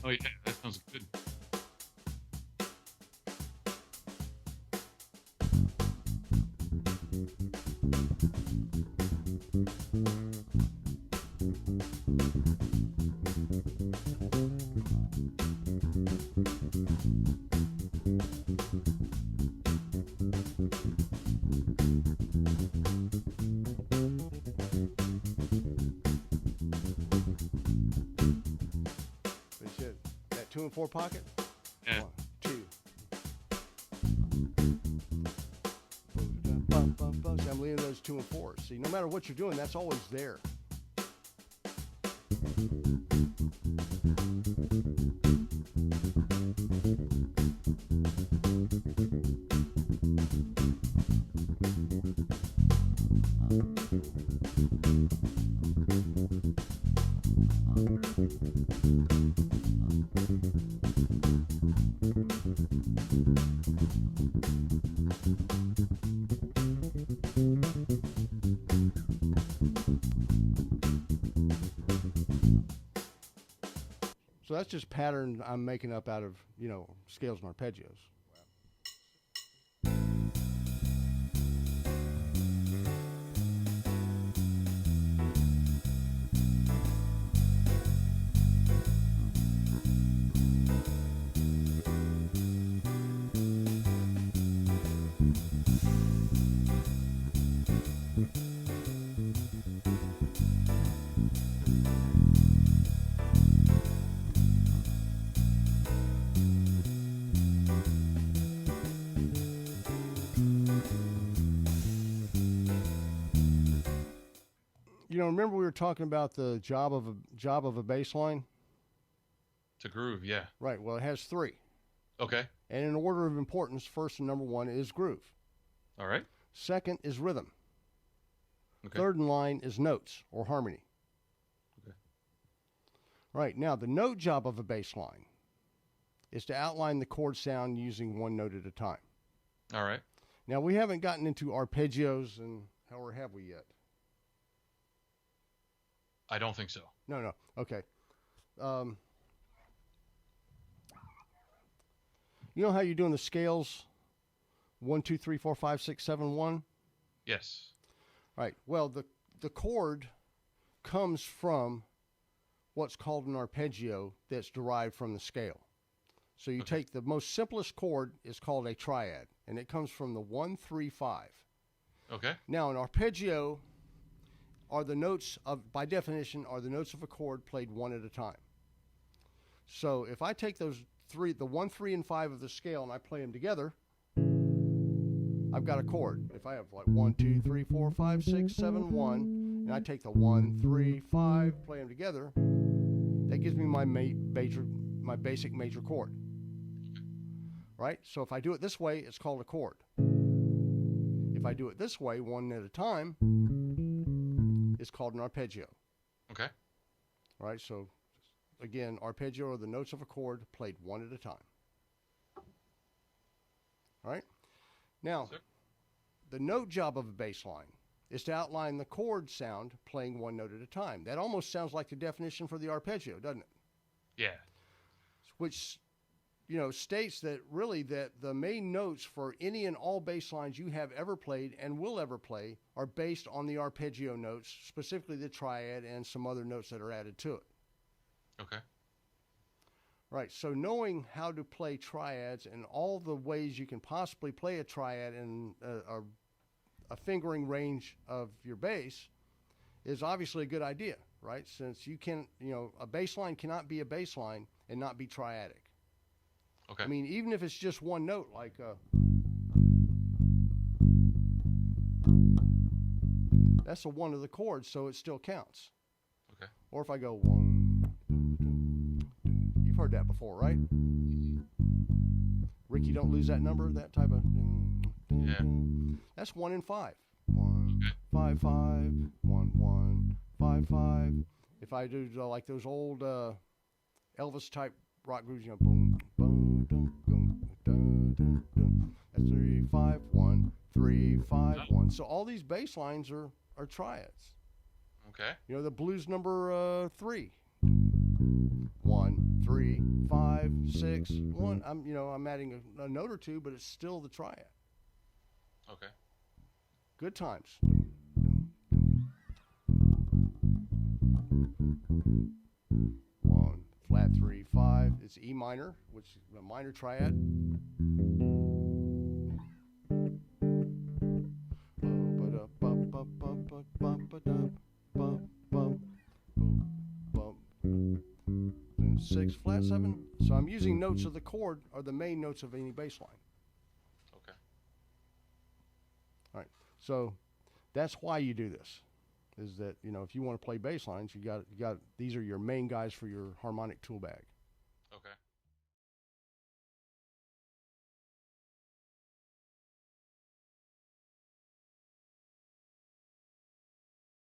Oh yeah, that sounds good. They said that 2 and 4 pocket. Yeah. 1, 2. Bum, bum, bum. See, I'm leaving those 2 and 4s. See, no matter what you're doing, that's always there. So that's just pattern I'm making up out of, scales and arpeggios. Remember we were talking about the job of a bass line? To groove, yeah. Right. Well, it has 3. Okay. And in order of importance, first and number 1 is groove. All right. Second is rhythm. Okay. Third in line is notes or harmony. Okay. Right. Now, the note job of a bass line is to outline the chord sound using one note at a time. All right. Now, we haven't gotten into arpeggios, and or have we yet? I don't think so. No. Okay. You know how you're doing the scales? 1, 2, 3, 4, 5, 6, 7, 1? Yes. Right. Well, the chord comes from what's called an arpeggio that's derived from the scale. So you take the most simplest chord is called a triad, and it comes from the 1, 3, 5. Okay. Now, an arpeggio are the notes of, by definition, are the notes of a chord played one at a time. So if I take those 3, the 1, 3, and 5 of the scale, and I play them together, I've got a chord. If I have like 1, 2, 3, 4, 5, 6, 7, 1, and I take the 1, 3, 5, play them together, that gives me my basic major chord. Right? So if I do it this way, it's called a chord. If I do it this way, one at a time, it's called an arpeggio. Okay. All right, so again, arpeggio are the notes of a chord played one at a time. All right? Now, Sir? the note job of a bass line is to outline the chord sound playing one note at a time. That almost sounds like the definition for the arpeggio, doesn't it? Yeah. Which, states that really that the main notes for any and all bass lines you have ever played and will ever play are based on the arpeggio notes, specifically the triad and some other notes that are added to it. Okay. Right, so knowing how to play triads and all the ways you can possibly play a triad in a fingering range of your bass is obviously a good idea, right? Since you can, a bass line cannot be a bass line and not be triadic. Okay. I mean, even if it's just one note, like that's a 1 of the chords, so it still counts. Okay. Or if I go 1, 2, 2, you've heard that before, right? Ricky, don't lose that number, that type of. Yeah. That's 1 and 5. 1, 5, 5, 1, 1, 5, 5. If I do like those old Elvis type rock grooves, boom, boom, dum, dum, dum, dum, dum. That's 3, 5, 1, 3, 5, 1. So all these bass lines are triads. Okay. The blues number 3. 1, 3, 5, 6, 1. I'm adding a note or two, but it's still the triad. Okay. Good times. One, flat 3, 5. It's E minor, which is a minor triad. Then 6, flat 7. So I'm using notes of the chord are the main notes of any bass line. Okay. All right. So that's why you do this. Is that, if you want to play bass lines, you got these are your main guys for your harmonic tool bag. Okay.